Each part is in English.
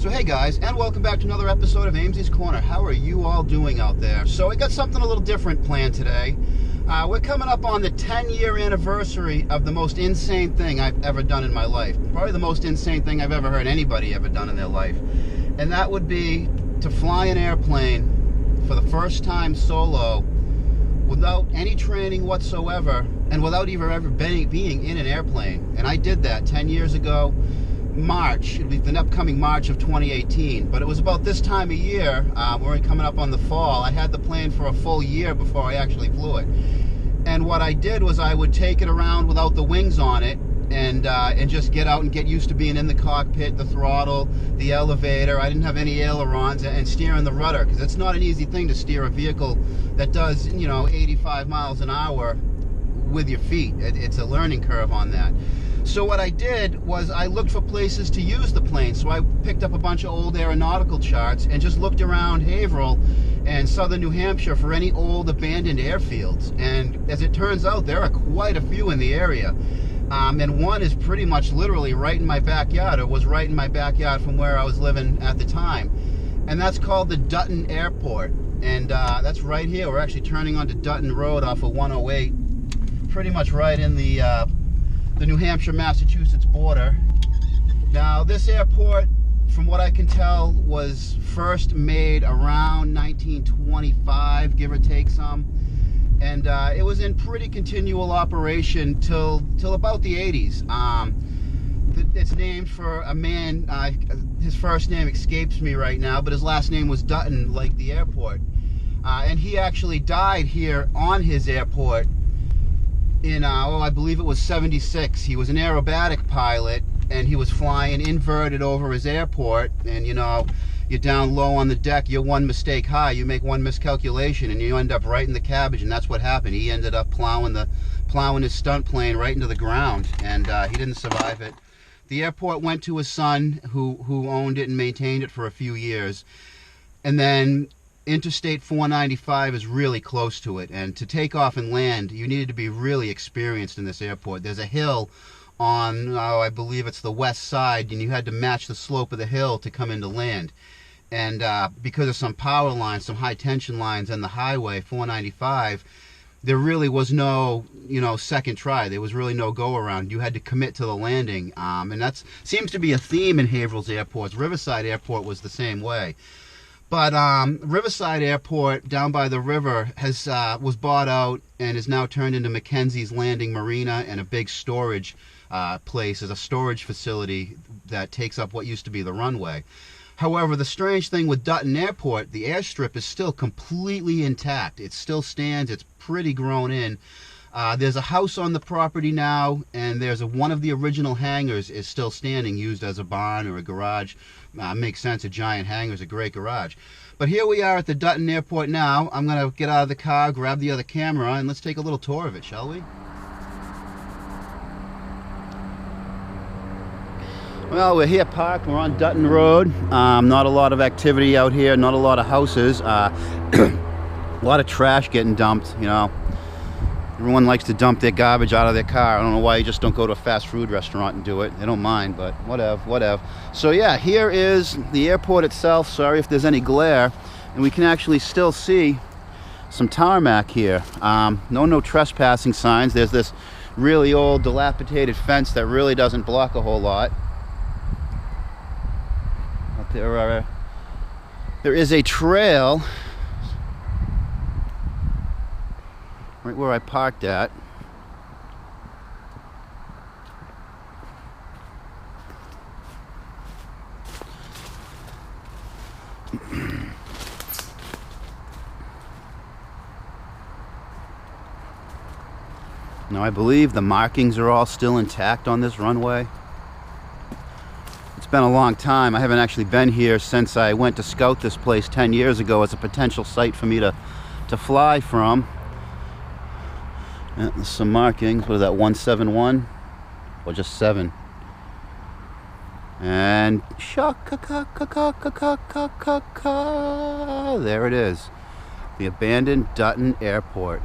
So hey guys, and welcome back to another episode of Amesie's Corner. How are you all doing out there? So I got something a little different planned today. We're coming up on the 10-year anniversary of the most insane thing I've ever done in my life. Probably the most insane thing I've ever heard anybody ever done in their life. And that would be to fly an airplane for the first time solo without any training whatsoever and without even ever being in an airplane. And I did that 10 years ago. March, it'll be the upcoming March of 2018, but it was about this time of year, we're coming up on the fall. I had the plane for a full year before I actually flew it, and what I did was I would take it around without the wings on it and just get out and get used to being in the cockpit, the throttle, the elevator. I didn't have any ailerons, and steering the rudder, because it's not an easy thing to steer a vehicle that does 85 miles an hour with your feet. It's a learning curve on that. So what I did was I looked for places to use the plane. So I picked up a bunch of old aeronautical charts and just looked around Haverhill and southern New Hampshire for any old abandoned airfields. And as it turns out, there are quite a few in the area. And one is pretty much literally right in my backyard, or was right in my backyard from where I was living at the time. And that's called the Dutton Airport. And that's right here. We're actually turning onto Dutton Road off of 108, pretty much right in the New Hampshire-Massachusetts border. Now, this airport, from what I can tell, was first made around 1925, give or take some, and it was in pretty continual operation till about the 80s. It's named for a man, his first name escapes me right now, but his last name was Dutton, like the airport, and he actually died here on his airport in, I believe it was 76. He was an aerobatic pilot, and he was flying inverted over his airport, and you're down low on the deck, you're one mistake high, you make one miscalculation, and you end up right in the cabbage, and that's what happened. He ended up plowing his stunt plane right into the ground, and he didn't survive it. The airport went to his son, who owned it and maintained it for a few years, and then Interstate 495 is really close to it, and to take off and land, you needed to be really experienced in this airport. There's a hill on, I believe it's the west side, and you had to match the slope of the hill to come into land. And because of some power lines, some high tension lines on the highway 495, there really was no, second try. There was really no go around. You had to commit to the landing, and that seems to be a theme in Haverhill's airports. Riverside Airport was the same way. But Riverside Airport down by the river was bought out and is now turned into Mackenzie's Landing Marina and a big storage place, as a storage facility that takes up what used to be the runway. However, the strange thing with Dutton Airport, the airstrip is still completely intact. It still stands. It's pretty grown in. There's a house on the property now, and one of the original hangars is still standing, used as a barn or a garage. Makes sense, a giant hangar is a great garage. But here we are at the Dutton Airport now. I'm going to get out of the car, grab the other camera, and let's take a little tour of it, shall we? Well, we're here parked. We're on Dutton Road. Not a lot of activity out here, not a lot of houses. A lot of trash getting dumped, Everyone likes to dump their garbage out of their car. I don't know why you just don't go to a fast food restaurant and do it. They don't mind, but whatever. So yeah, here is the airport itself. Sorry if there's any glare. And we can actually still see some tarmac here. No trespassing signs. There's this really old dilapidated fence that really doesn't block a whole lot. But there is a trail right where I parked at. Now I believe the markings are all still intact on this runway. It's been a long time. I haven't actually been here since I went to scout this place 10 years ago as a potential site for me to fly from. Yeah, there's some markings. What is that, 171? Or just 7? And there it is. The abandoned Dutton Airport.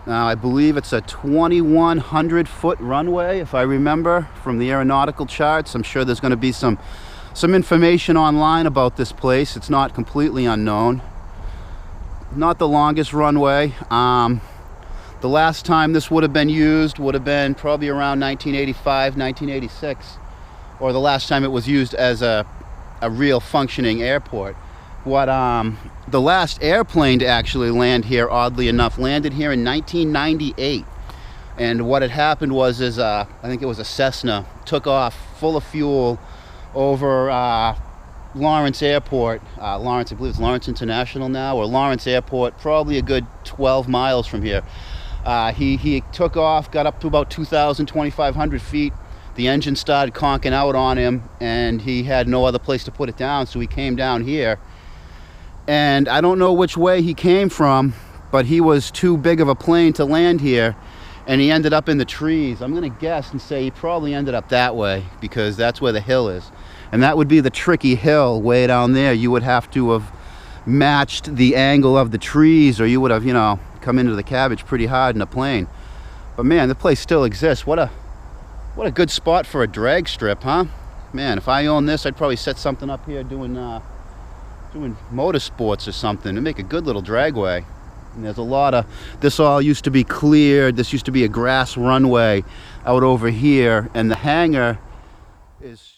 Now, I believe it's a 2,100-foot runway, if I remember from the aeronautical charts. I'm sure there's going to be some information online about this place. It's not completely unknown. Not the longest runway. The last time this would have been used would have been probably around 1985, 1986, or the last time it was used as a real functioning airport. What the last airplane to actually land here, oddly enough, landed here in 1998. And what had happened was, I think it was a Cessna, took off full of fuel over Lawrence Airport. Lawrence, I believe it's Lawrence International now, or Lawrence Airport, probably a good 12 miles from here. He took off, got up to about 2,000, 2,500 feet. The engine started conking out on him, and he had no other place to put it down, so he came down here. And I don't know which way he came from, but he was too big of a plane to land here, and he ended up in the trees. I'm going to guess and say he probably ended up that way, because that's where the hill is. And that would be the tricky hill way down there. You would have to have matched the angle of the trees, or you would have, you know, come into the cabbage pretty hard in a plane. But man, the place still exists. What a good spot for a drag strip, huh? Man, if I owned this, I'd probably set something up here doing motorsports or something to make a good little dragway. And there's a lot of, this all used to be cleared. This used to be a grass runway out over here, and the hangar is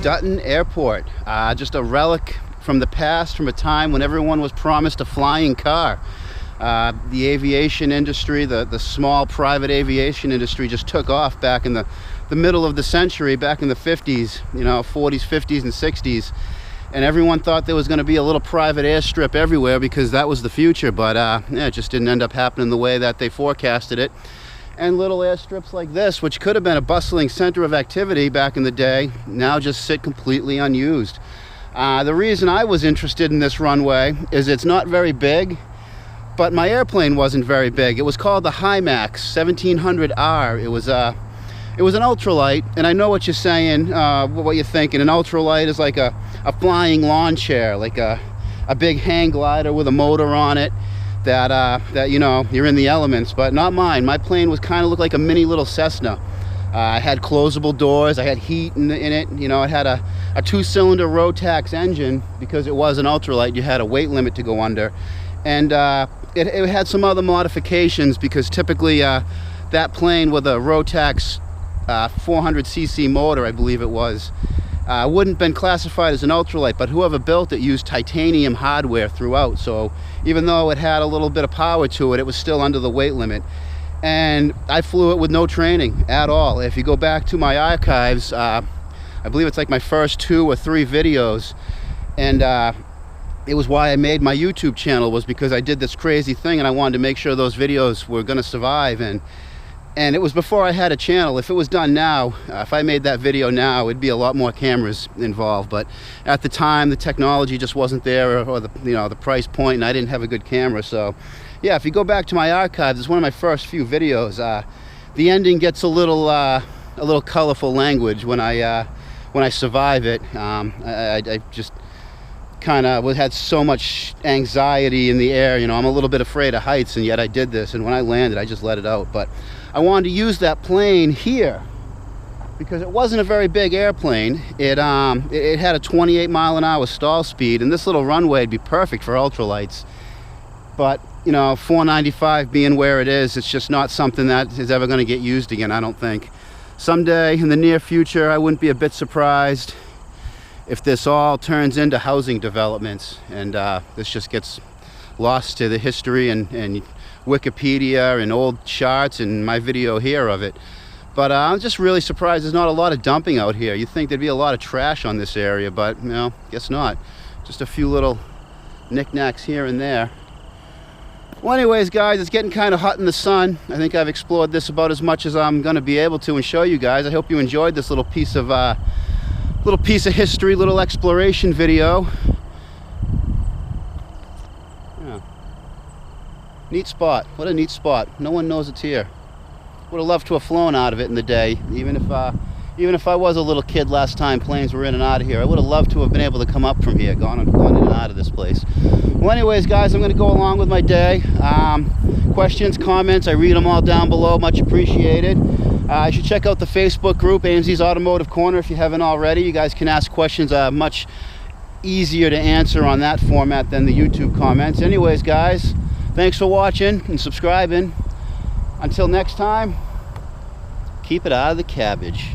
Dutton Airport, just a relic from the past, from a time when everyone was promised a flying car. The aviation industry, the small private aviation industry just took off back in the middle of the century, back in the 50s, you know, 40s, 50s, and 60s. And everyone thought there was going to be a little private airstrip everywhere because that was the future, but yeah, it just didn't end up happening the way that they forecasted it. And little airstrips like this, which could have been a bustling center of activity back in the day, now just sit completely unused. The reason I was interested in this runway is it's not very big, but my airplane wasn't very big. It was called the Hymax 1700R. It was an ultralight, and I know what you're saying, what you're thinking. An ultralight is like a flying lawn chair, like a big hang glider with a motor on it. That you know, you're in the elements, but not mine. My plane was kind of looked like a mini little Cessna. I had closable doors, I had heat in it, you know, it had a a 2-cylinder Rotax engine, because it was an ultralight. You had a weight limit to go under, and it had some other modifications, because typically that plane with a Rotax 400cc motor, I believe it was, wouldn't have been classified as an ultralight, but whoever built it used titanium hardware throughout, so even though it had a little bit of power to it, it was still under the weight limit. And I flew it with no training at all. If you go back to my archives, I believe it's like my first 2 or 3 videos, and it was why I made my YouTube channel, was because I did this crazy thing and I wanted to make sure those videos were going to survive. And it was before I had a channel. If it was done now, if I made that video now, it'd be a lot more cameras involved. But at the time, the technology just wasn't there, or the, you know, the price point, and I didn't have a good camera. So yeah, if you go back to my archives, it's one of my first few videos. The ending gets a little colorful language when I survive it. I just kind of had so much anxiety in the air. You know, I'm a little bit afraid of heights, and yet I did this, and when I landed, I just let it out. But I wanted to use that plane here because it wasn't a very big airplane. It had a 28-mile-an-hour stall speed, and this little runway would be perfect for ultralights. But you know, 495 being where it is, it's just not something that is ever going to get used again, I don't think. Someday in the near future, I wouldn't be a bit surprised if this all turns into housing developments, and this just gets lost to the history and Wikipedia and old charts and my video here of it. But I'm just really surprised there's not a lot of dumping out here. You'd think there'd be a lot of trash on this area, but you know, guess not. Just a few little knickknacks here and there. Well, anyways, guys, it's getting kind of hot in the sun. I think I've explored this about as much as I'm going to be able to and show you guys. I hope you enjoyed this little piece of history, little exploration video. Yeah. Neat spot. What a neat spot. No one knows it's here. Would have loved to have flown out of it in the day, even if I was a little kid last time planes were in and out of here. I would have loved to have been able to come up from here, gone in and out of this place. Well, anyways, guys, I'm going to go along with my day. Questions, comments, I read them all down below. Much appreciated. You should check out the Facebook group, Amesie's Automotive Corner, if you haven't already. You guys can ask questions. Much easier to answer on that format than the YouTube comments. Anyways, guys, thanks for watching and subscribing. Until next time, keep it out of the cabbage.